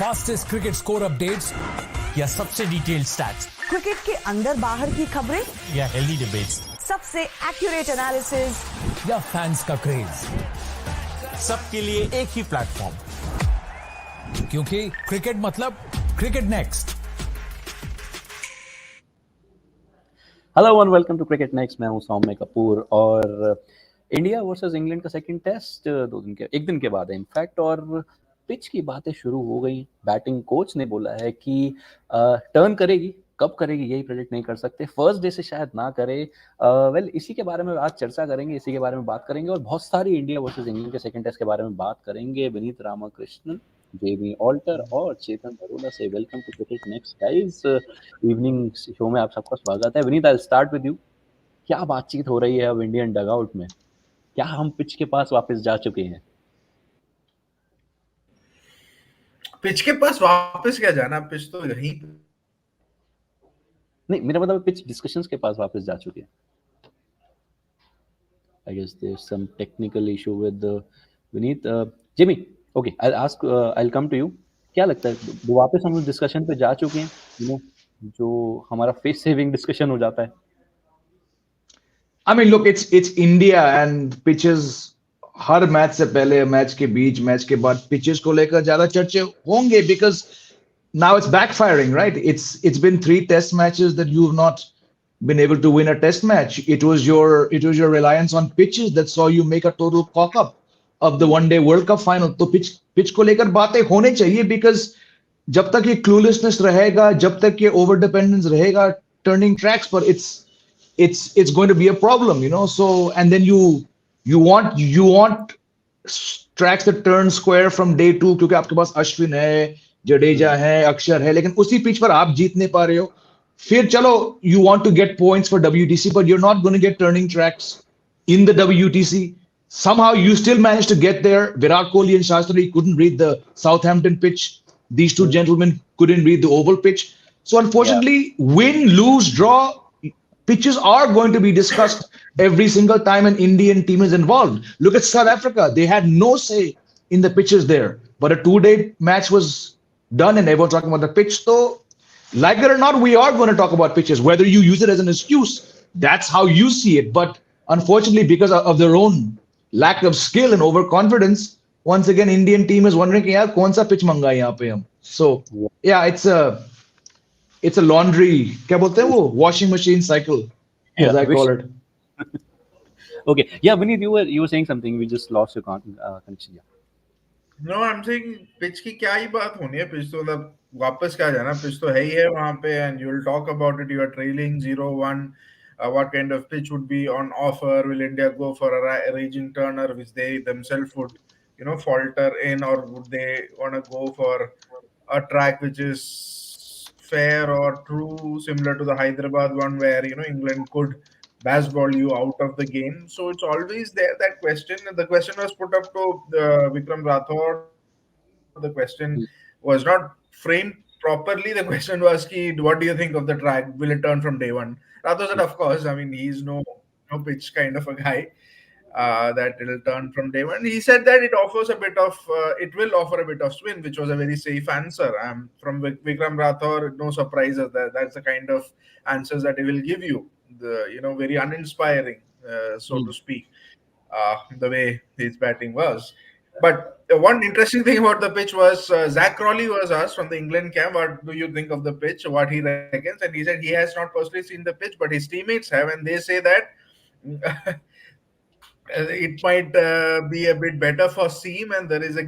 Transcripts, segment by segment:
Fastest cricket score updates या सबसे detailed stats, cricket के अंदर बाहर की खबरें या हेल्दी डिबेट्स, सबसे एक्यूरेट एनालिसिस या फैंस का क्रेज, सबके लिए एक ही प्लेटफॉर्म, क्योंकि क्रिकेट मतलब cricket next. Hello and welcome to cricket next. मैं हूं सौम्य कपूर और इंडिया वर्सेस इंग्लैंड का सेकंड टेस्ट एक दिन के बाद है इनफैक्ट, और पिच की बातें शुरू हो गई। बैटिंग कोच ने बोला है कि टर्न करेगी, कब करेगी यही प्रेडिक्ट नहीं कर सकते, फर्स्ट डे से शायद ना करे। इसी के बारे में आज चर्चा करेंगे, इसी के बारे में बात करेंगे और बहुत सारी इंडिया वर्सेस इंग्लैंड के सेकंड टेस्ट के बारे में बात करेंगे। विनीत रामाकृष्णन, जेबी ऑल्टर और चेतन अरोड़ा से welcome to cricket next guys. Evening show में आप सबका स्वागत है। Vineet, I start with you. क्या बातचीत हो रही है अब इंडियन डगआउट में? क्या हम पिच के पास वापस जा चुके हैं? पिच के पास वापस क्या जाना, पिच तो यहीं। नहीं, मेरा मतलब पिच डिस्कशंस के पास वापस जा चुके हैं। I guess there's some technical issue with Vineet. Jimmy, okay, I'll come to you. क्या लगता है, वापस हम डिस्कशन पे जा चुके हैं? जो हमारा फेस सेविंग डिस्कशन हो जाता है। I mean, look, it's India and pitches her match से पहले, मैच के बीच, मैच के बाद पिचेस को लेकर ज्यादा चर्चे होंगे because now it's backfiring, right? It's been 3 test matches that you've not been able to win a test match. It was your reliance on pitches that saw you make a total cock up of the one day World Cup final. तो pitch को लेकर बातें होने चाहिए because जब तक ये cluelessness रहेगा, जब तक ये over dependence रहेगा turning tracks पर, it's going to be a problem, you know. So and then you want tracks that turn square from day 2 क्योंकि आपके पास अश्विन है, जडेजा है, अक्षर है, लेकिन उसी पिच पर आप जीत नहीं पा रहे हो। फिर चलो, you want to get points for WTC, but you're not going to get turning tracks in the WTC. Somehow you still managed to get there. Virat Kohli and Shastri couldn't read the Southampton pitch. These two gentlemen couldn't read the oval pitch. So unfortunately, win, lose, draw, pitches are going to be discussed every single time an Indian team is involved. Look at South Africa. They had no say in the pitches there. But a 2-day match was done and everyone talking about the pitch. So, like it or not, we are going to talk about pitches. Whether you use it as an excuse, that's how you see it. But unfortunately, because of their own lack of skill and overconfidence, once again, Indian team is wondering, yaar, kaun sa pitch manga yahan pe hum? So, yeah, it's a laundry, क्या बोलते हैं वो, washing machine cycle, as I call it. Okay, yeah, Vineet, you were saying something. We just lost your connection. Yeah. No, I'm saying pitch की क्या ही बात होनी है, pitch तो मतलब वापस क्या जाना, पिच तो है ही है वहां पे, and you'll talk about it. You are trailing 0-1. What kind of pitch would be on offer? Will India go for a raging turner, which they themselves would, falter in, or would they want to go for a track which is fair or true, similar to the Hyderabad one, where England could baseball you out of the game? So it's always there, that question. The question was put up to Vikram Rathore. The question was not framed properly. The question was, what do you think of the track? Will it turn from day one? Rathore said, of course. I mean, he's no pitch kind of a guy. That it'll turn from day one. He said that it will offer a bit of spin, which was a very safe answer. From Vikram Rathore, no surprises. That's the kind of answers that he will give you. Very uninspiring, so to speak, the way his batting was. But one interesting thing about the pitch was Zach Crawley was asked from the England camp, what do you think of the pitch, what he reckons, and he said he has not personally seen the pitch, but his teammates have, and they say that it might be a bit better for seam, and there is it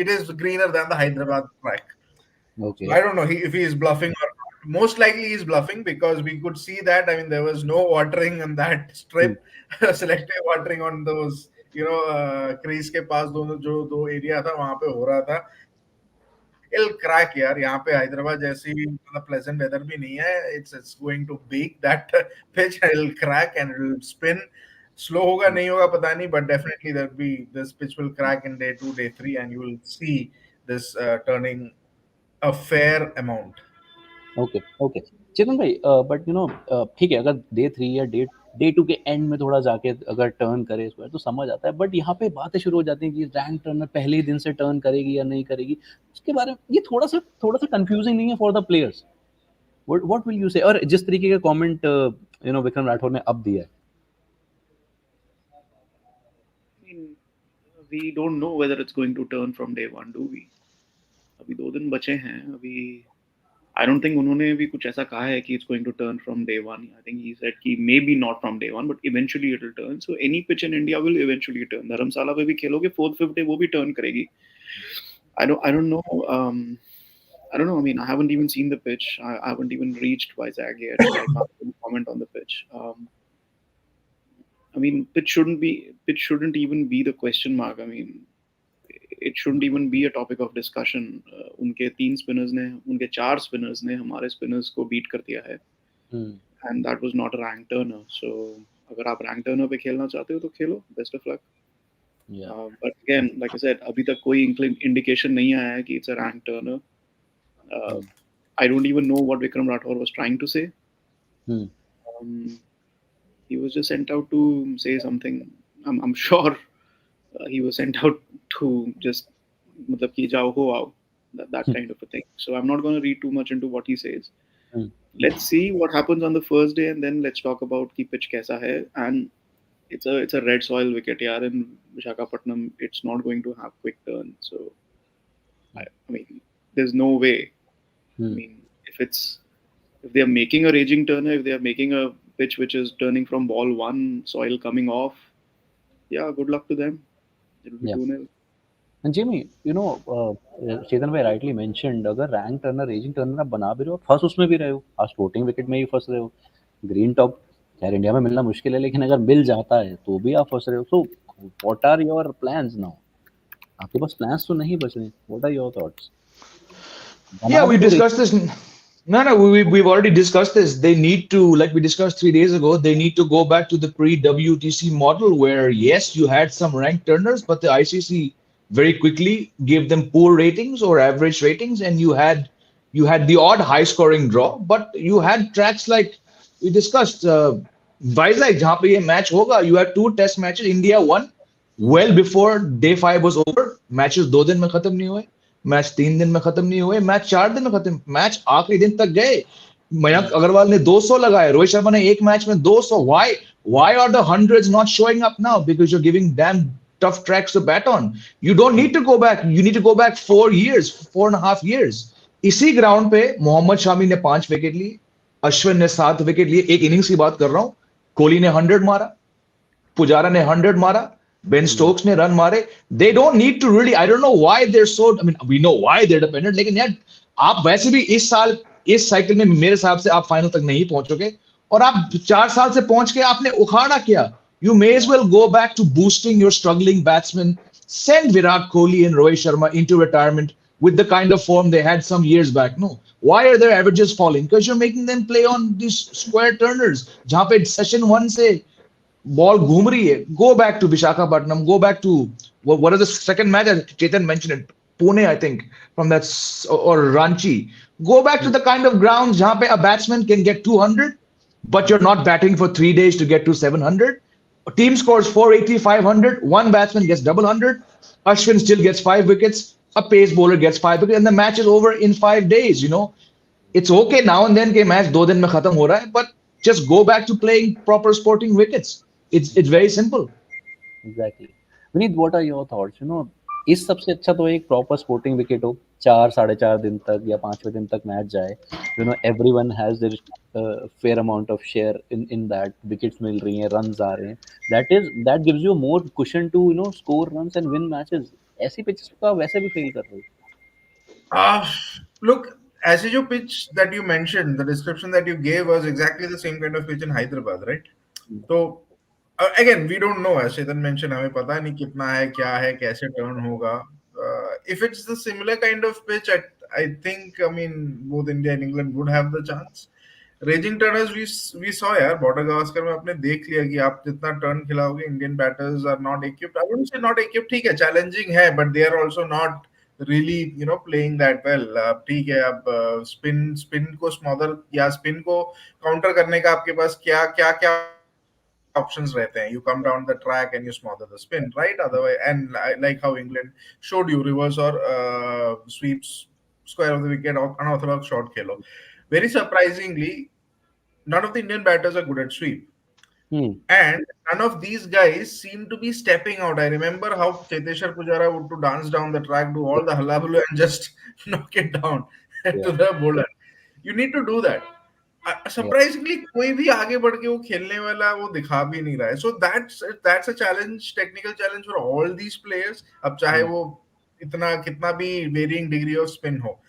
is greener than the Hyderabad track. Okay. So I don't know if he is bluffing or not. Most likely he's bluffing, because we could see that. I mean, there was no watering on that strip, selective watering on those, crease के पास जो दो area था वहां पे हो रहा था। It'll crack यार, यहाँ पे हैदराबाद जैसी मतलब pleasant weather भी नहीं है. It's going to bake that pitch. It'll crack and it'll spin. Slow होगा नहीं होगा पता नहीं, but definitely this pitch will crack in day 2, day 3, and you will see this turning a fair amount. Okay. चेतन भाई, but ठीक है, अगर day 3 या डे डे 2 के एंड में थोड़ा जाके अगर टर्न करे इस बार तो समझ आता है, बट यहाँ पे बातें शुरू हो जाती हैं कि रैंक टर्नर पहले ही दिन से टर्न करेगी या नहीं करेगी, उसके बारे में ये थोड़ा सा कंफ्यूजिंग नहीं है for the players? What will you से? और जिस तरीके का कमेंट विक्रम राठौर ने अब दिया है, I mean, we don't know whether it's going to turn from day one, do we? अभी 2 दिन बचे हैं अभी. I don't think उन्होंने भी कुछ ऐसा कहा है कि it's going to turn from day one. I think he said कि maybe not from day one, but eventually it will turn. So any pitch in India will eventually turn. धर्मशाला पे भी खेलोगे 4th 5th day वो भी turn करेगी. I don't know. I don't know. I mean, I haven't even seen the pitch. I haven't even reached Vizag yet. So I can't really comment on the pitch. I mean, pitch shouldn't even be the question mark. I mean, it shouldn't even be a topic of discussion. उनके 3 spinners ने, उनके 4 spinners ने हमारे spinners को beat कर दिया है. And that was not a rank turner. So अगर आप rank turner पे खेलना चाहते हो तो खेलो. Best of luck. yeah. But again, like I said, अभी तक कोई indication नहीं आया है कि it's a rank turner. I don't even know what Vikram Rathore was trying to say. He was just sent out to say something. I'm sure he was sent out to just मतलब कि जाओ हो आओ, that kind of a thing. So I'm not going to read too much into what he says. Let's see what happens on the first day, and then let's talk about कि pitch कैसा है. And it's a red soil wicket यार in Visakhapatnam. It's not going to have quick turn. So I mean, there's no way. I mean, if they are making a raging turner, if they are making a pitch which is turning from ball 1, soil coming off, yeah, good luck to them. It will be 2-0. And Jimmy, चेतन भाई rightly mentioned, अगर rank Turner raising Turner आप बना भी रहे हो, फंस उसमें भी रहे हो, आज फ्लोटिंग विकेट में ही फंस रहे हो. ग्रीन टॉप यार इंडिया में मिलना मुश्किल है, लेकिन अगर मिल जाता है तो भी आप फंस रहे हो. So what are your plans now? आपके पास प्लान्स तो नहीं बच रहे. What are your thoughts? Yeah, we discussed this. No, we've already discussed this. They need to, like we discussed 3 days ago, they need to go back to the pre-WTC model where, yes, you had some rank turners, but the ICC very quickly gave them poor ratings or average ratings, and you had the odd high-scoring draw, but you had tracks like we discussed, Vizag, जहाँ पे ये match होगा, you had 2 test matches. India won well before day 5 was over. Matches 2 दिन में खत्म नहीं हुए. Match 3 दिन में खत्म नहीं हुए. मैच 4 दिन में खत्म. मैच आखिरी दिन तक गए. मयंक अग्रवाल ने 200 लगाए. रोहित शर्मा ने एक मैच में 200. Why are the hundreds not showing up now? Because you're giving damn tough tracks to bat on. You don't need to go back. You need to go back 4.5 years. इसी ग्राउंड पे मोहम्मद शामी ने 5 wicket लिए. अश्विन ने 7 wicket लिए. एक innings की बात कर रहा हूं. कोहली ने 100 मारा. पुजारा ने 100 मारा. Ben Stokes ने रन मारे. They don't need to really. I don't know why they're so. I mean, we know why they're dependent. लेकिन यार आप वैसे भी इस साइकिल में मेरे हिसाब से आप फाइनल तक नहीं पहुंचोगे. और आप 4 साल से पहुंच के आपने उखाड़ा क्या? You may as well go back to boosting your struggling batsmen. Send Virat Kohli and Rohit Sharma into retirement with the kind of form they had some years back. No. Why are their averages falling? Because you're making them play on these square turners. जहां पे session 1 से ball घूम रही है. Go back to Visakhapatnam. Go back to what is the second match? Chetan mentioned it. Pune, I think, from that, or Ranchi. Go back to the kind of grounds जहाँ पे a batsman can get 200, but you're not batting for 3 days to get to 700. A team scores 480, 500. One batsman gets double 100. Ashwin still gets 5 wickets. A pace bowler gets 5 wickets, and the match is over in 5 days. It's okay now and then कि match 2 दिन में खत्म हो रहा है, but just go back to playing proper sporting wickets. It's very simple. Exactly. Vineet, what are your thoughts? इस सबसे अच्छा तो एक प्रॉपर स्पोर्टिंग विकेट हो, 4-4.5 दिन तक या 5वें दिन तक मैच जाए. Everyone has their fair amount of share in that. Wickets मिल रही हैं, रन्स आ रहे हैं. That gives you more cushion to score runs and win matches. ऐसी पिचेस को आप वैसे भी फेल कर रहे हो. Look, ऐसे जो pitch that you mentioned, the description that you gave was exactly the same kind of pitch in Hyderabad, right? तो again, we don't know. As Chetan mentioned, हमें पता नहीं कितना है, क्या है, कैसे टर्न होगा. If it's the similar kind of pitch, I think, I mean, both India and England would have the chance. Raging turners we saw यार बॉर्डर गावस्कर में आपने देख लिया कि आप जितना टर्न खिलाओगे, Indian batters are not equipped. I wouldn't say not equipped. ठीक है, challenging है, but they are also not really playing that well. ठीक है, अब स्पिन को स्मॉदर या स्पिन को काउंटर करने का आपके पास क्या options रहते हैं. You come down the track and you smother the spin, right? Otherwise, and like how England showed you, reverse or sweeps, square of the wicket, or unorthodox shot Khelo. Very surprisingly, none of the Indian batters are good at sweep. And none of these guys seem to be stepping out. I remember how Cheteshwar Pujara would to dance down the track, do all the hullabaloo, and just knock it down to the bowler. You need to do that. Surprisingly, कोई भी आगे बढ़ के वो खेलने वाला वो दिखा भी नहीं रहा है. So that's a challenge, technical challenge for all these players. अब चाहे वो इतना कितना भी varying degree of spin हो.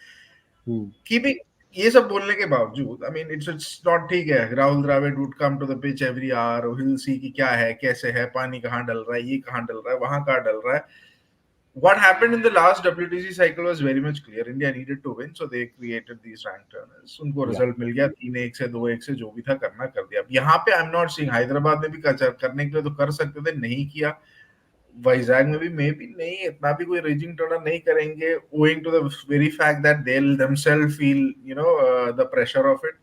Keeping ये सब बोलने के बावजूद, I mean, it's not ठीक है. Rahul Dravid would come to the pitch every hour. He'll see कि क्या है, कैसे है, पानी कहाँ डल रहा है, ये कहाँ डल रहा है, वहाँ कहाँ डल रहा है. What happened in the last WTC cycle was very much clear. India needed to win, so they created these rank turners. उनको result मिल गया, 3-1 से 2-1 से जो भी था करना कर दिया. अब यहाँ पे I'm not seeing, हैदराबाद में भी करने के लिए तो कर सकते थे, नहीं किया. Vizag में भी maybe नहीं, इतना भी कोई raging turner नहीं करेंगे, owing to the very fact that they'll themselves feel, the pressure of it.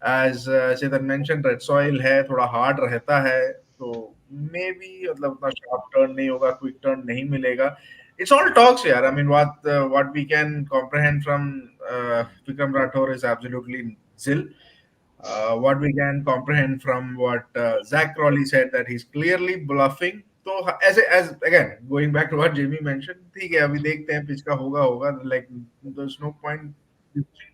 As Chetan mentioned, red soil है, थोड़ा hard रहता है, तो maybe मतलब उतना sharp turn नहीं होगा, quick turn नहीं मिलेगा. It's all talks here. I mean, what we can comprehend from Vikram Rathore is absolutely zil. What we can comprehend from what Zach Crawley said, that he's clearly bluffing. So as again going back to what Jamie mentioned, ठीक है, अभी देखते हैं pitch का होगा. Like there's no point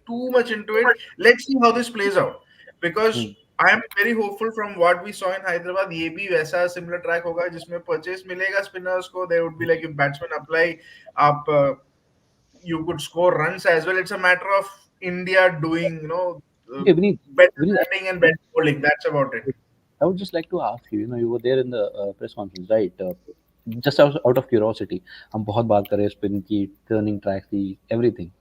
too much into it. Let's see how this plays out, because I am very hopeful from what we saw in Hyderabad. ये भी वैसा similar track होगा जिसमें purchase मिलेगा spinners को. They would be like, if batsmen apply, आप you could score runs as well. It's a matter of India doing, better batting and better bowling. That's about it. I would just like to ask you, you were there in the press conference, right? Just out of curiosity, हम बहुत बात कर रहे हैं spin की, turning tracks की, everything.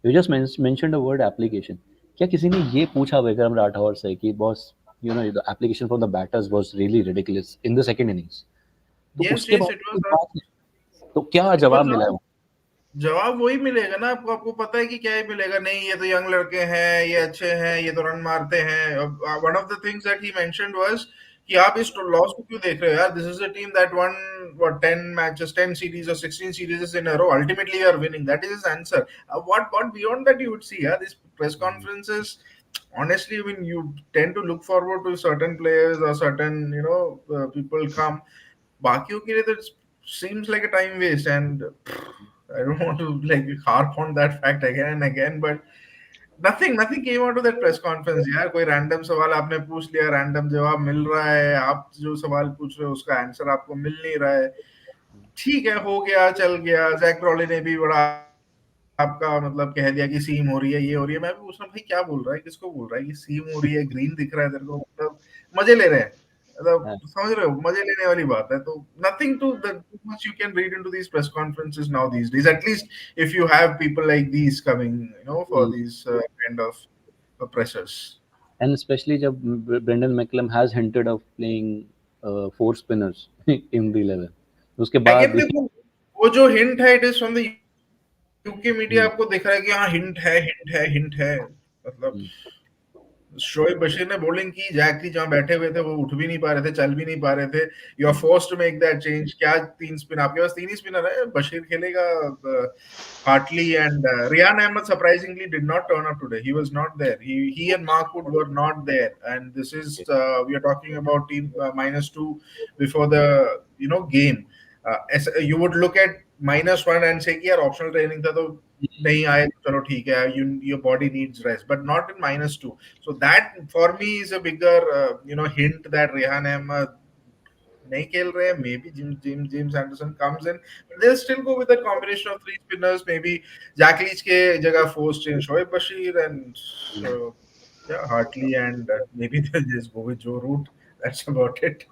You just mentioned a word application. क्या किसी ने ये पूछा विक्रम राठौर से कि boss, the application from the batters was really ridiculous in the second innings? तो उसके बाद तो क्या जवाब मिला है? जवाब वही मिलेगा ना आपको. आपको पता है कि क्या ही मिलेगा. नहीं, ये तो यंग लड़के हैं, ये अच्छे हैं, ये तो रन मारते हैं. One of the things that he mentioned was कि आप इस लॉस को क्यों देख रहे हो यार. This is a team that one 10 matches, 10 series or 16 series in a row. Ultimately you are winning. That is his answer. What beyond that you would see, these press conferences, honestly, I mean, you tend to look forward to certain players or certain people come. बाकियों के लिए तो seems like a time waste, and I don't want to like harp on that fact again and again, but nothing came out of that press conference. यार कोई random सवाल आपने पूछ लिया, random जवाब मिल रहा है. आप जो सवाल पूछ रहे हो उसका आंसर आपको मिल नहीं रहा है. ठीक है, हो गया, चल गया. जैक क्रॉली ने भी बड़ा आपका मतलब कह दिया कि सीम हो रही है, ये हो रही है. मैं भी पूछ रहा हूँ भाई क्या बोल रहा है, किसको बोल रहा है कि सीम हो रही है, ग्रीन दिख रहा है तेरे को, मतलब मजे ले रहे हैं. समझ रहे हो, मजे लेने वाली बात है. तो nothing too much you can read into these press conferences now these days, at least if you have people like these coming, for these kind of pressers. And especially जब Brendan McCullum has hinted of playing 4 spinners in the 11. उसके बाद वो जो hint है, it is from the UK media. आपको दिख रहा है कि हाँ hint है. मतलब शोएब बशीर ने बॉलिंग की, जैक की जहां बैठे हुए थे वो उठ भी नहीं पा रहे थे, चल भी नहीं पा रहे थे. You are forced to make that change. क्या 3 स्पिन आपके पास, 3 ही स्पिनर है. बशीर खेलेगा, Hartley and Rehan Ahmed surprisingly did not turn up today. He was not there. He and Mark Wood were not there, and this is we are talking about team -2 before the game. You would look at -1 and say कि यार optional training था तो नहीं आए, चलो ठीक है, your body needs rest, but not in -2. So that for me is a bigger hint that Rehan Ahmed नहीं खेल रहे हैं. Maybe James Anderson comes in, but they'll still go with that combination of 3 spinners. Maybe Jack Leach के जगह forced in Shoaib Bashir, and Hartley, and maybe they'll just go with Joe Root. That's about it.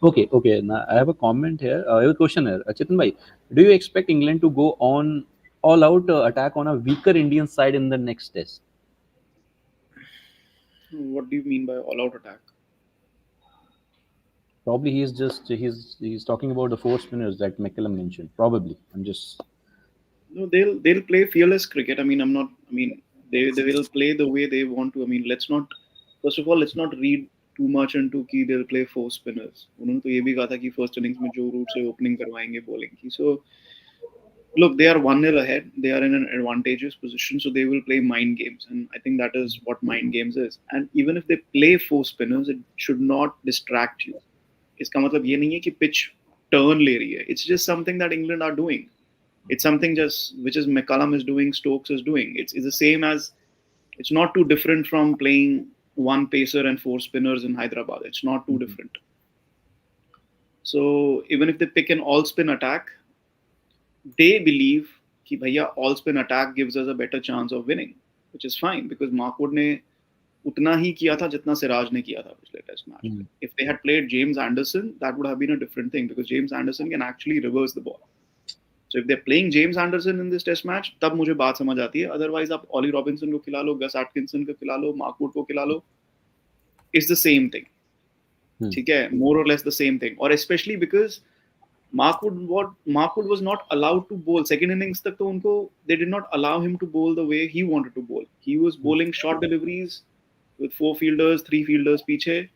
Okay. Now I have a comment here. I have a question here. Chetan bhai, do you expect England to go on all-out attack on a weaker Indian side in the next test? What do you mean by all-out attack? Probably he's talking about the 4 spinners that McCullum mentioned. Probably. No, they'll play fearless cricket. They will play the way they want to. Let's not read too much into कि they'll play four spinners. उन्होंने तो ये भी कहा था कि first innings में जो रूट से opening करवाएंगे bowling की. So look, they are 1-0 ahead. They are in an advantageous position, so they will play mind games, and I think that is what mind games is. And even if they play four spinners, it should not distract you. इसका मतलब ये नहीं है कि pitch turn ले रही है. It's just something that England are doing. It's something just which is McCullum is doing, Stokes is doing. It's the same as, it's not too different from playing one pacer and four spinners in Hyderabad. It's not too different. So even if they pick an all-spin attack, they believe कि भैया all-spin attack gives us a better chance of winning, which is fine because Markwood ने उतना ही किया था जितना सिराज ने किया था पिछले test match. If they had played James Anderson, that would have been a different thing because James Anderson can actually reverse the ball. So if they're playing James Anderson in this test match, तब मुझे बात समझ आती है. Otherwise आप Ollie Robinson को खिला लो, Gus Atkinson को खिला लो, Markwood को खिला लो, it's the same thing. ठीक है, more or less the same thing. Or especially because Markwood was not allowed to bowl. Second innings तक तो उनको they did not allow him to bowl the way he wanted to bowl. He was bowling short deliveries with four fielders, three fielders पीछे.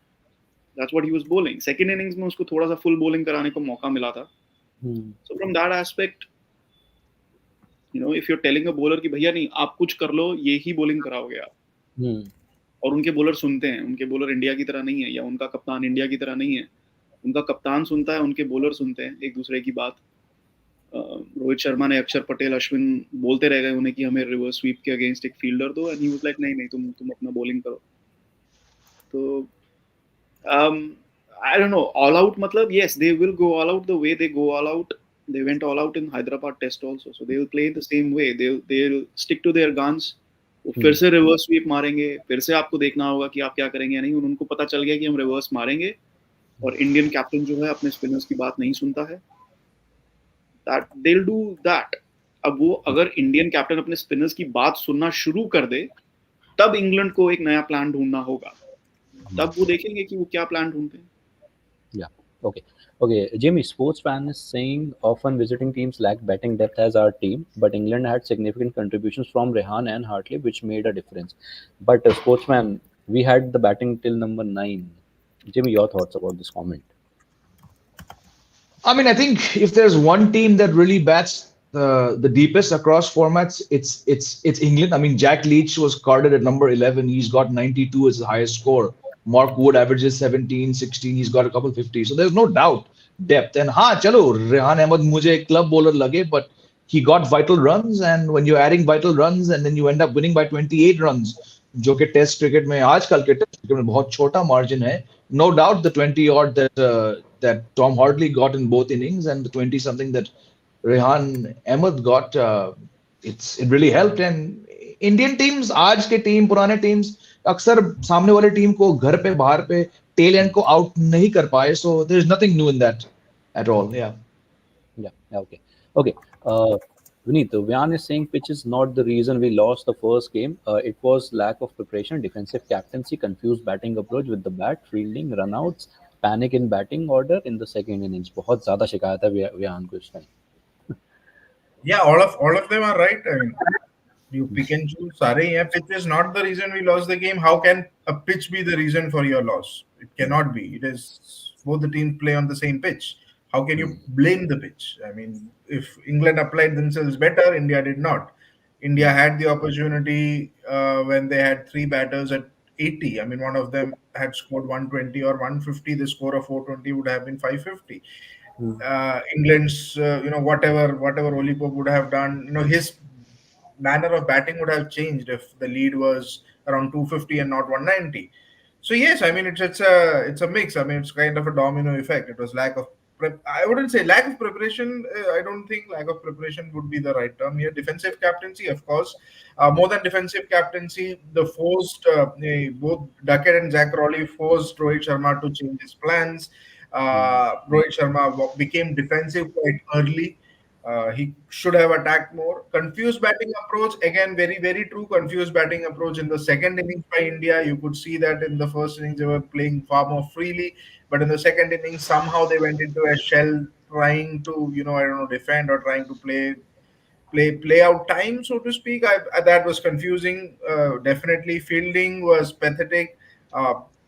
That's what he was bowling. Second innings में उसको थोड़ा सा full bowling कराने को मौका मिला था. So from that aspect, if you're telling a bowler कि भैया नहीं आप कुछ कर लो, ये ही bowling कराओगे आप, और उनके बॉलर सुनते हैं, उनके बॉलर इंडिया की तरह नहीं है, या उनका कप्तान इंडिया की तरह नहीं है, उनका कप्तान सुनता है, उनके बॉलर सुनते हैं एक दूसरे की बात. रोहित शर्मा ने अक्षर पटेल, अश्विन बोलते रह गए उन्हें कि हमें रिवर्स स्वीप के अगेंस्ट एक फील्डर दो, एंड ही वाज लाइक नहीं तुम अपना बॉलिंग करो. तो I don't know, all out मतलब yes, they will go all out the way they go all out. They went all out in Hyderabad test also, so they will play the same way. They'll stick to their guns. वो फिर से reverse sweep मारेंगे, फिर से आपको देखना होगा कि आप क्या करेंगे या नहीं. उनको पता चल गया कि हम रिवर्स मारेंगे, और इंडियन कैप्टन जो है अपने स्पिनर्स की बात नहीं सुनता है. That they'll do that. अब वो अगर इंडियन कैप्टन अपने स्पिनर्स की बात सुनना शुरू कर दे, तब इंग्लैंड को एक नया प्लान ढूंढना होगा. तब वो देखेंगे कि वो क्या प्लान ढूंढते हैं. Okay, Jimmy, sports fan is saying often visiting teams lack batting depth as our team, but England had significant contributions from Rehan and Hartley, which made a difference. But sportsman, we had the batting till number 9. Jimmy, your thoughts about this comment? I mean, I think if there's one team that really bats the deepest across formats, it's England. I mean, Jack Leach was carded at number 11. He's got 92 as the highest score. Mark Wood averages 17, 16. He's got a couple 50. So there's no doubt depth. And chalo, Rehan Ahmed mujhe club bowler lage, but he got vital runs. And when you're adding vital runs and then you end up winning by 28 runs, जो कि test cricket में आजकल के test cricket में बहुत छोटा margin है. No doubt the 20 odd that Tom Hartley got in both innings and the 20 something that Rehan Ahmed got, it really helped. And Indian teams, आज के टीम, पुराने टीम्स अक्सर सामने वाले टीम को घर पे बाहर पे टेल एंड को आउट नहीं कर पाए. So there is nothing new in that at all. Okay. Vineet, Vyan is saying pitch is not the reason we lost the first game. It was lack of preparation, defensive captaincy, confused batting approach with the bat, fielding, runouts, panic in batting order in the second innings. बहुत ज़्यादा शिकायत है Vyan को इस time. Yeah, all of them are right. I mean, you pick and choose. सारे हैं. Pitch is not the reason we lost the game. How can a pitch be the reason for your loss? It cannot be. It is both the teams play on the same pitch. How can you blame the pitch? I mean, if England applied themselves better, India did not. India had the opportunity when they had three batters at 80. I mean, one of them had scored 120 or 150. The score of 420 would have been 550. England's, whatever Oli Pope would have done, his manner of batting would have changed if the lead was around 250 and not 190. So yes, I mean it's a mix. I mean it's kind of a domino effect. It was lack of I wouldn't say lack of preparation. I don't think lack of preparation would be the right term here. Defensive captaincy, of course. More than defensive captaincy, the forced both Duckett and Zach Rowley forced Rohit Sharma to change his plans. Rohit Sharma became defensive quite early. He should have attacked more. Confused batting approach, again, very, very true. Confused batting approach in the second innings by India. You could see that in the first innings they were playing far more freely, but in the second innings somehow they went into a shell, trying to defend or trying to play out time, so to speak. That was confusing. Definitely, fielding was pathetic.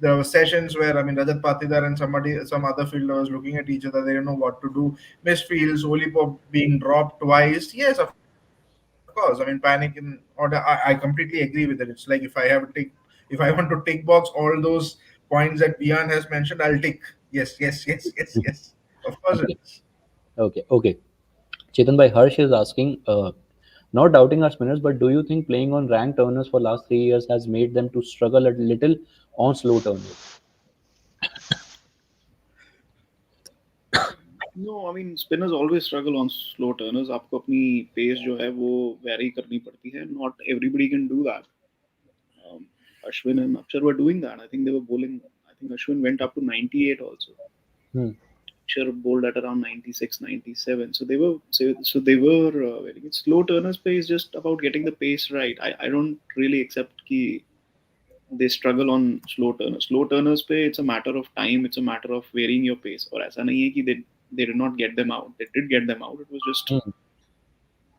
there were sessions where, I mean, Rajat Patidar and some other fielder was looking at each other. They didn't know what to do. Misfields, Olipop being dropped twice. Yes, of course. I mean, panic in order. I completely agree with it. It's like if I want to tick box all those points that Pian has mentioned, I'll tick. Yes, yes, yes, yes, yes. Of course it Okay, is. okay. Chetan Bhai Harsh is asking, not doubting our spinners, but do you think playing on ranked turners for last 3 years has made them to struggle a little on slow turners? No, I mean spinners always struggle on slow turners. आपको अपनी pace जो है वो vary करनी पड़ती है. Not everybody can do that. Um, Ashwin and Akshar were doing that. I think they were bowling. I think Ashwin went up to 98 also. Hmm. Akshar bowled at around 96, 97. So they were very good. Slow turners play is just about getting the pace right. I don't really accept कि they struggle on slow turners. Slow turners play, it's a matter of time. It's a matter of varying your pace. और ऐसा नहीं है कि they did not get them out. They did get them out. It was just Hmm.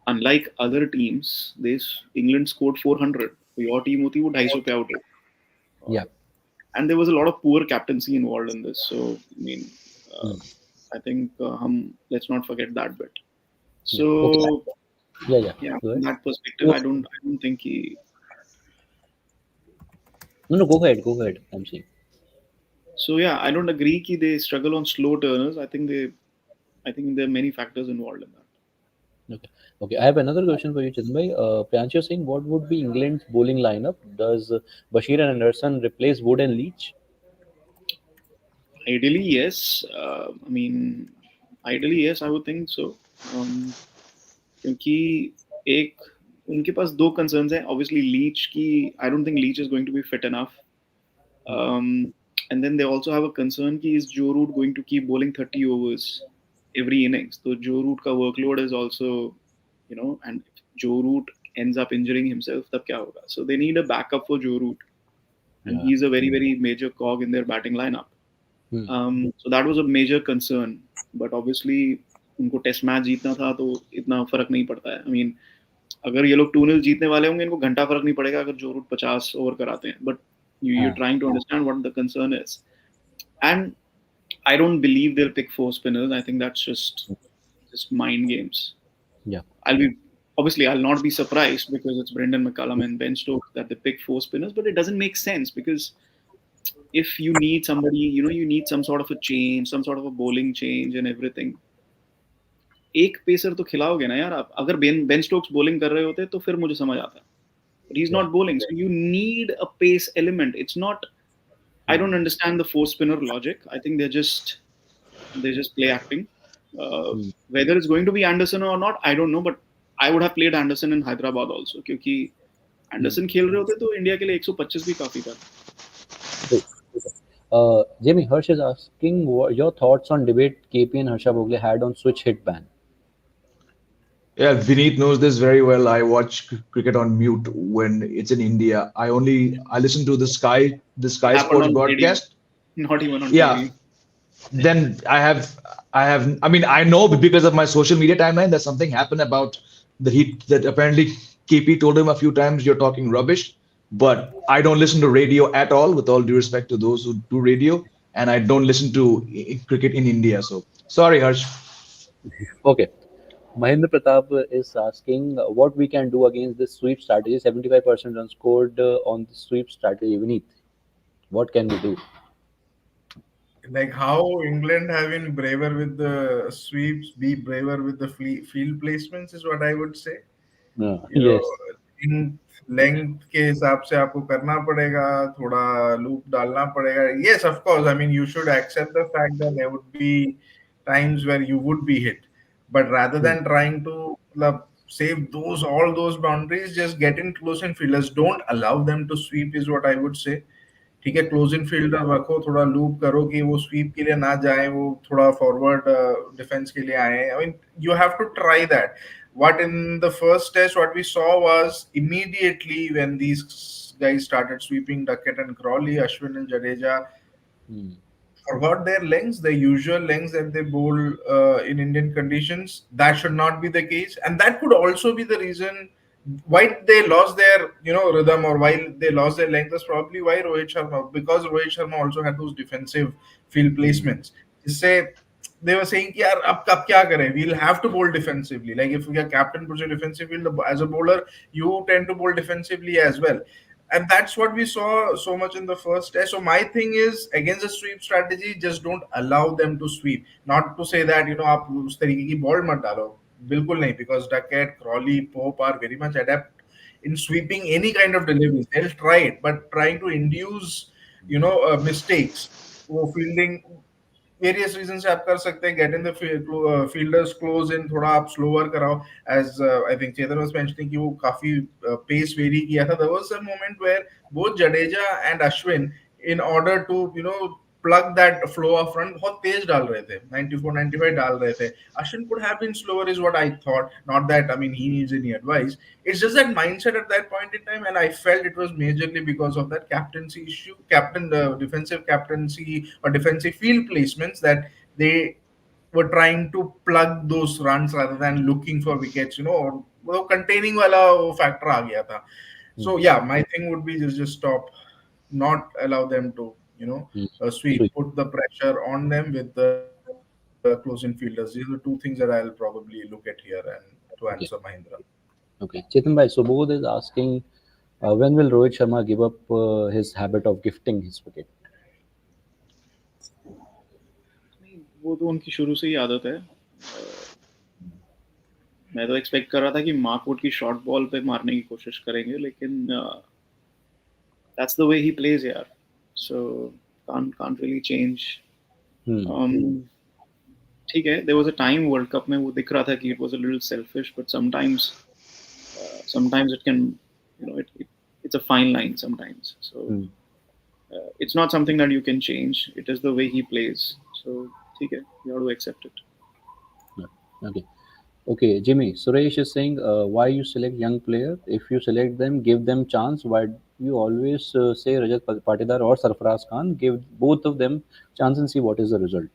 unlike other teams. England scored 400. तो your team होती वो 250 पे out हो. Yeah. And there was a lot of poor captaincy involved in this. So I mean, Hmm. I think let's not forget that bit. So Yeah. yeah, Go from ahead. that perspective, I don't think he. No, go ahead. I'm saying. So yeah, I don't agree that they struggle on slow turners. I think there are many factors involved in that. Okay. I have another question for you, Chetan Bhai. Priyansh, you're saying what would be England's bowling lineup? Does Bashir and Anderson replace Wood and Leach? Ideally, yes. I mean, ideally, yes. I would think so. क्योंकि एक उनके पास दो concerns हैं. Obviously, Leach की I don't think Leach is going to be fit enough. And then they also have a concern कि is Joe Root going to keep bowling 30 overs every innings? So Joe Root का workload is also, and if Joe Root ends up injuring himself, तब क्या होगा? So they need a backup for Joe Root, and Yeah. he's a very very major cog in their batting lineup. So that was a major concern. But obviously उनको test match जीतना था तो इतना फर्क नहीं पड़ता है. I mean, अगर ये लोग 2-0 जीतने वाले होंगे इनको घंटा फर्क नहीं पड़ेगा अगर जो रूट 50 ओवर कराते हैं. But you're trying to understand what the concern is. And I don't believe they'll pick four spinners. I think that's just mind games. Yeah. I'll not be surprised because it's Brendan McCullum and Ben Stokes that they pick four spinners, but it doesn't make sense because if you need somebody, you need some sort of a change, some sort of a bowling change and everything. एक pacer तो खिलाओगे ना यार आप. अगर Ben Stokes bowling कर रहे होते तो फिर मुझे समझ आता. But he's not bowling, so you need a pace element. It's not. I don't understand the four spinner logic. I think they're just play acting. Whether it's going to be Anderson or not, I don't know. But I would have played Anderson in Hyderabad also, क्योंकि Anderson खेल रहे होते तो India के लिए 125 भी काफी था. Jamie, Harsh is asking your thoughts on debate KP and Harsha Bhogle had on switch hit ban. Yeah, Vineet knows this very well. I watch cricket on mute when it's in India. I listen to the Sky Sports broadcast. Not even on Yeah. TV. Then I mean, I know because of my social media timeline that something happened about the heat that apparently KP told him a few times, you're talking rubbish. But I don't listen to radio at all, with all due respect to those who do radio. And I don't listen to cricket in India. So sorry, Harsh. Okay. Mahendra Pratap is asking what we can do against this sweep strategy. 75% runs scored on the sweep strategy. Vineet, what can we do? Like how England have been braver with the sweeps, be braver with the field placements is what I would say. Yes. Length के हिसाब से आपको करना पड़ेगा, थोड़ा loop डालना पड़ेगा. Yes, of course. I mean, you should accept the fact that there would be times where you would be hit, but rather than trying to save all those boundaries, just get in close in fielders. Don't allow them to sweep is what I would say. ठीक है, close in fielder रखो, थोड़ा loop करो कि वो SVEEP के लिए ना जाए, वो थोड़ा फॉरवर्ड डिफेंस के लिए आए. I mean, you have to try that. What in the first test, what we saw was immediately when these guys started sweeping Duckett and Crawley, Ashwin and Jadeja forgot their lengths, the usual lengths that they bowl in Indian conditions. That should not be the case, and that could also be the reason why they lost their rhythm, or why they lost their length, is probably why Rohit Sharma, because Rohit Sharma also had those defensive field placements. जिससे they were saying कि यार अब क्या करें, we'll have to bowl defensively. Like if your captain puts you defensive field, as a bowler you tend to bowl defensively as well, and that's what we saw so much in the first test. So my thing is, against the sweep strategy, just don't allow them to sweep. Not to say that आप उस तरीके की ball मत डालो, बिल्कुल नहीं, because Duckett, Crawley, Pope are very much adept in sweeping any kind of delivery. They'll try it, but trying to induce mistakes, वो fielding various reason से आप कर सकते हैं. Get in the fielders close in, थोड़ा आप slower कराओ. As I think Chetan was mentioning कि वो काफी पेस वेरी किया था. There was a moment where both Jadeja and Ashwin, in order to plug that flow of run, बहुत तेज डाल रहे थे, 94 95 डाल रहे थे. Ashwin could have been slower is what I thought. Not that I mean he needs any advice. It's just that mindset at that point in time, and I felt it was majorly because of that captaincy issue, defensive captaincy or defensive field placements, that they were trying to plug those runs rather than looking for wickets, or containing wala factor aa gaya tha. So yeah, my thing would be just stop, not allow them to sweep, Sweep. put the pressure on them with the close-in fielders. These are the two things that I'll probably look at here and to answer Okay. Mahindra. Okay. Chetan bhai, Subodh is asking, when will Rohit Sharma give up his habit of gifting his wicket? वो तो उनकी शुरू से ही आदत है. मैं तो expect कर रहा था कि मार्कवुड की शॉर्ट बॉल पे मारने की कोशिश करेंगे, लेकिन that's the way he plays यार. So can't really change. ठीक है, there was a time World Cup में वो दिख रहा था कि it was a little selfish, but sometimes it can, it's a fine line sometimes. So it's not something that you can change. It is the way he plays. So ठीक है, you have to accept it. Okay, Jimmy, Suresh is saying, why you select young player? If you select them, give them chance. Why you always say Rajat Patidar or Sarfaraz Khan? Give both of them chance and see what is the result.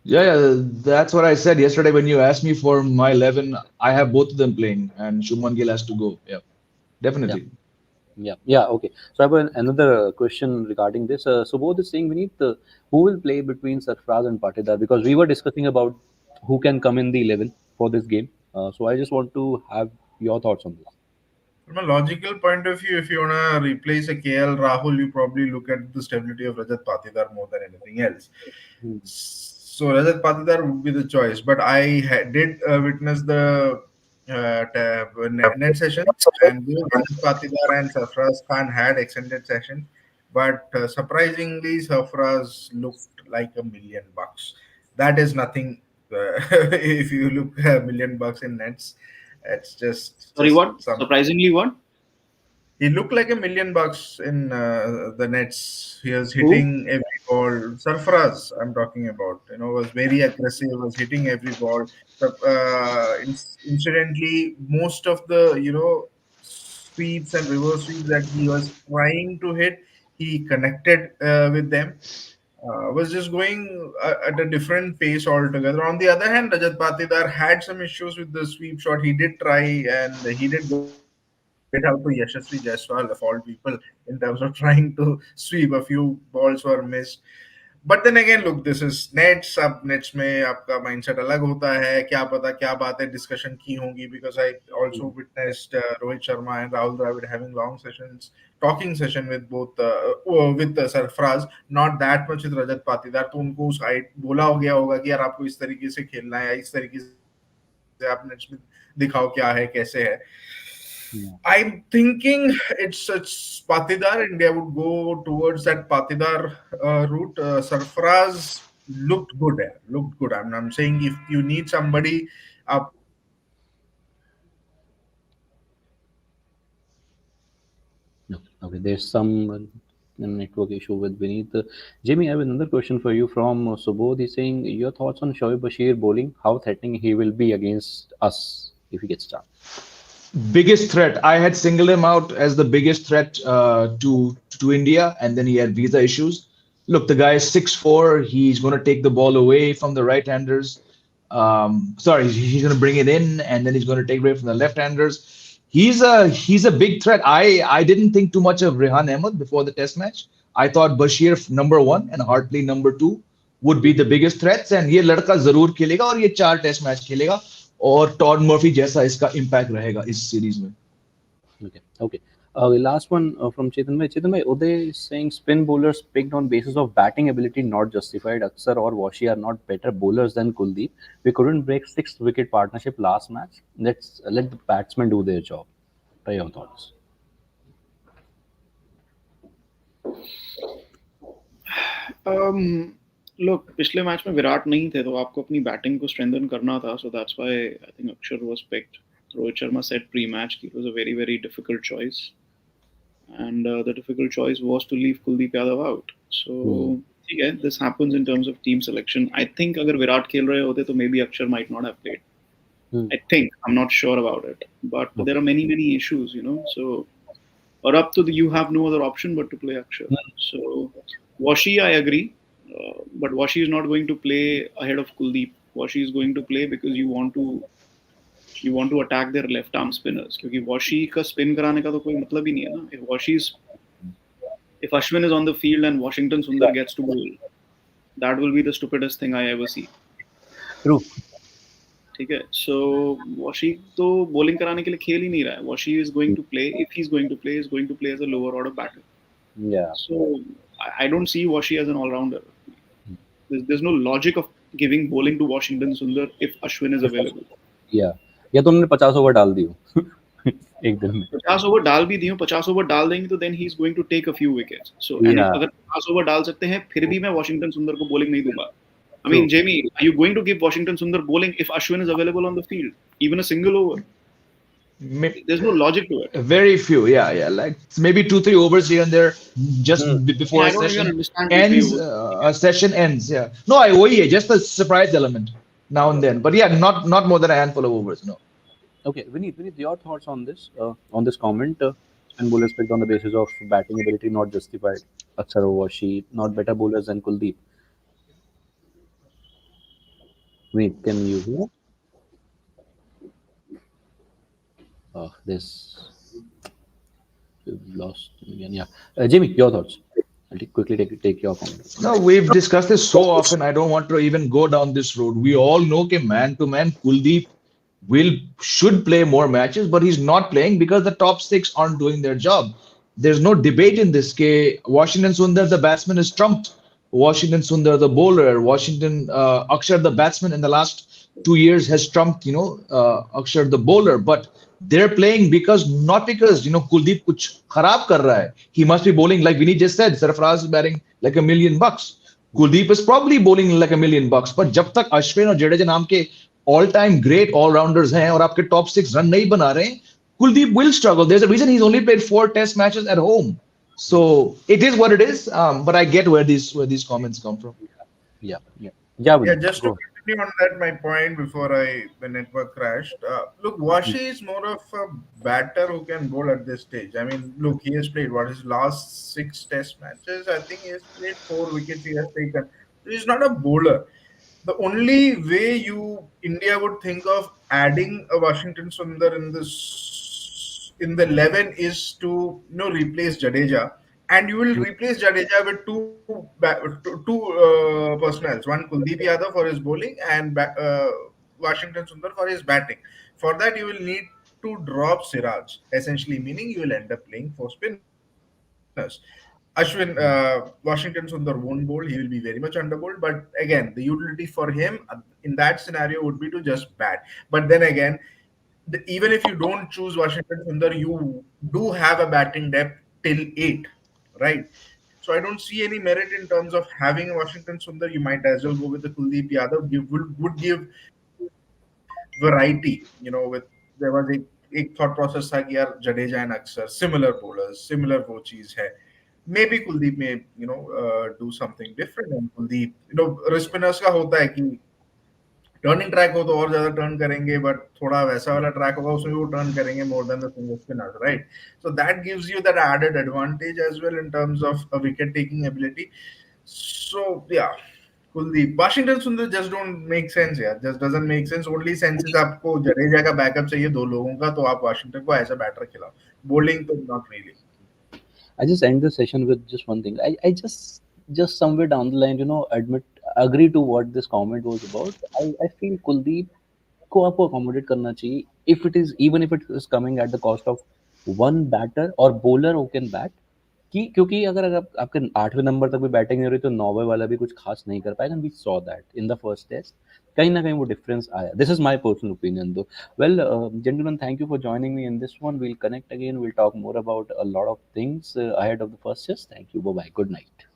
Yeah, that's what I said yesterday when you asked me for my 11. I have both of them playing, and Shubman Gill has to go. Yeah, definitely. Yeah. Okay. So I have another question regarding this. Subodh is saying, Vineet, who will play between Sarfaraz and Patidar? Because we were discussing about who can come in the 11 for this game. So I just want to have your thoughts on this. From a logical point of view, if you want to replace a KL Rahul, you probably look at the stability of Rajat Patidar more than anything else. So Rajat Patidar would be the choice. But I did witness the net sessions, and both Rajat Patidar and Sarfaraz Khan had extended sessions. But surprisingly, Sarfaraz looked like $1,000,000. That is nothing. If you look $1,000,000 in nets, it's just Sorry, what? some. Surprisingly, what? He looked like $1,000,000 in the nets. He was hitting every ball. Sarfaraz, I'm talking about, was very aggressive, was hitting every ball. Incidentally, most of the, sweeps and reverse sweeps that he was trying to hit, he connected with them. Was just going at a different pace altogether. On the other hand, Rajat Patidar had some issues with the sweep shot. He did try, and he did get out to Yashasvi Jaiswal, of all people, in terms of trying to sweep. A few balls were missed. But then again, look, this is nets. अब nets में आपका mindset अलग होता है. क्या पता क्या बातें discussion की होंगी, because I also witnessed Rohit Sharma and Rahul Dravid having long sessions, talking session with both with Sarfaraz, not that much with Rajat Patidar. तो उनको उस बोला हो गया होगा कि यार आपको इस तरीके से खेलना है, इस तरीके से आप nets में दिखाओ क्या है, कैसे है. I'm thinking it's Patidar. India would go towards that Patidar route. Sarfaraz looked good. Looked good. I'm saying if you need somebody up. No. Okay, there's some network issue with Vineet. Jimmy, I have another question for you from Subodh. He's saying, your thoughts on Shoaib Bashir bowling, how threatening he will be against us if he gets started. Biggest threat. I had singled him out as the biggest threat to India, and then he had visa issues. Look, the guy is 6'4". He's going to take the ball away from the right-handers. Sorry, he's going to bring it in, and then he's going to take away from the left-handers. He's a big threat. I didn't think too much of Rehan Ahmed before the Test match. I thought Bashir number 1 and Hartley number 2 would be the biggest threats, and ये लड़का जरूर खेलेगा और ये 4 test match खेलेगा और Todd Murphy जैसा इसका इम्पैक्ट रहेगा इस सीरीज में. Okay. Last one from Chetan Bhai. Chetan Bhai, Uday is saying spin bowlers picked on basis of batting ability not justified. Aksar or Washi are not better bowlers than Kuldeep. We couldn't break 6-wicket partnership last match. Let the batsmen do their job. What are your thoughts? Look, पिछले match में विराट नहीं थे तो आपको अपनी batting को strengthen करना था. So that's why I think Akshar was picked. Rohit Sharma said pre-match it was a very, very difficult choice. And the difficult choice was to leave Kuldeep Yadav out. So, yeah, this happens in terms of team selection. I think अगर विराट खेल रहे होते तो maybe Akshar might not have played. I think. I'm not sure about it. But there are many, many issues, you know. So, or up to you have no other option but to play Akshar. So, Washi, I agree. But Washi is not going to play ahead of Kuldeep. Washi is going to play because you want to attack their left arm spinners. क्योंकि Washi का spin कराने का तो कोई मतलब ही नहीं है ना. If Ashwin is on the field and Washington Sundar gets to bowl, that will be the stupidest thing I ever see. True. ठीक है. So Washi तो bowling कराने के लिए खेल ही नहीं रहा है. Washi is going to play. If he's going to play, is going to play as a lower order batter. Yeah. So I don't see Washi as an all-rounder. There's no logic of giving bowling to Washington Sundar if Ashwin is available. Yeah. या तो उन्होंने 50 over डाल दी हो एक दिन में. 50 over डाल भी दिए, 50 ओवर डाल देंगे तो then he is going to take a few wickets. So अगर 50 ओवर डाल सकते हैं फिर भी मैं Washington Sundar को bowling नहीं दूंगा. I mean, Jamie, are you going to give Washington Sundar bowling if Ashwin is available on the field? Even a single over? There's no logic to it. Very few, yeah. Like maybe 2-3 overs here and there, just before a session ends. Yeah. No, वही है, just a surprise element now and then. But yeah, not more than a handful of overs. No. Okay, Vineet, your thoughts on this comment? Spin bowlers picked on the basis of batting ability not justified. Akshar or Washi, not better bowlers than Kuldeep. Vineet, can you hear? We've lost again. Yeah, Jamie, your thoughts. I'll quickly take your comment. No, we've discussed this so often. I don't want to even go down this road. We all know that man to man, Kuldeep should play more matches, but he's not playing because the top 6 aren't doing their job. There's no debate in this. Washington Sundar, the batsman, is trumped. Washington Sundar, the bowler. Akshar, the batsman, in the last 2 years has trumped, Akshar, the bowler. But they're playing not because Kuldeep kuch kharab kar raha hai. He must be bowling like Vinny just said. Sarfaraz is batting like $1 million. Kuldeep is probably bowling like $1 million. But jab tak Ashwin or Jadeja naam ke all-time great all-rounders hain aur aapke top 6 run nahi bana rahe hain, Kuldeep will struggle. There's a reason he's only played 4 test matches at home. So it is what it is. But I get where these comments come from. Yeah. Just to continue on that, my point before the network crashed. Look, Washi is more of a batter who can bowl at this stage. I mean, look, he has played his last 6 test matches. I think he has played 4 wickets he has taken. He's not a bowler. The only way India would think of adding a Washington Sundar in the 11 is to replace Jadeja. And you will replace Jadeja with two personnels. One, Kuldeep Yadav for his bowling and Washington Sundar for his batting. For that, you will need to drop Siraj, essentially meaning you will end up playing 4 spinners. Ashwin, Washington Sundar won't bowl. He will be very much underbowled. But again, the utility for him in that scenario would be to just bat. But then again, even if you don't choose Washington Sundar, you do have a batting depth till 8. Right, so I don't see any merit in terms of having a Washington Sundar. You might as well go with the Kuldeep Yadav. Would give variety. There was a thought process that Jadeja and Akshar, similar bowlers, similar wo cheez hai. Maybe Kuldeep may do something different. And Kuldeep, spinners का होता है कि turning track हो तो और ज्यादा turn करेंगे, but थोड़ा वैसा वाला ट्रैक होगा उसमें वो टर्न करेंगे more than the single spinners, right? So that gives you that added advantage as well in terms of wicket taking ability. So yeah, Kuldeep. Washington Sundar just don't make sense यार. Just doesn't make sense. Only sense is आपको जडेजा का backup चाहिए दो लोगों का तो आप Washington को ऐसा बैटर खिलाओ. Bowling तो not really. I just end the session with just one thing. I just somewhere down the line, agree to what this comment was about. I feel Kuldeep को आपको accommodate करना चाहिए. Even if it is coming at the cost of one batter or bowler who can bat. क्योंकि अगर आपके 8वें number तक भी batting नहीं हो रही तो 9वें वाला भी कुछ खास नहीं कर पाएगा. We saw that in the first test. कहीं ना कहीं वो डिफरेंस आया. This is my personal opinion though. Well gentleman, thank you for joining me in this one. We'll connect again. We'll talk more about a lot of things ahead of the first test. Thank you. Bye bye. Good night.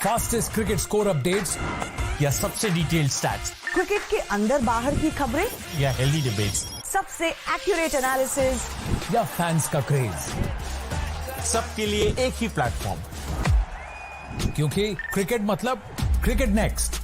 Fastest cricket score updates या सबसे detailed stats cricket के अंदर बाहर की खबरें या healthy debates सबसे accurate analysis या फैंस का क्रेज, सबके लिए एक ही प्लेटफॉर्म, क्योंकि क्रिकेट मतलब क्रिकेट नेक्स्ट.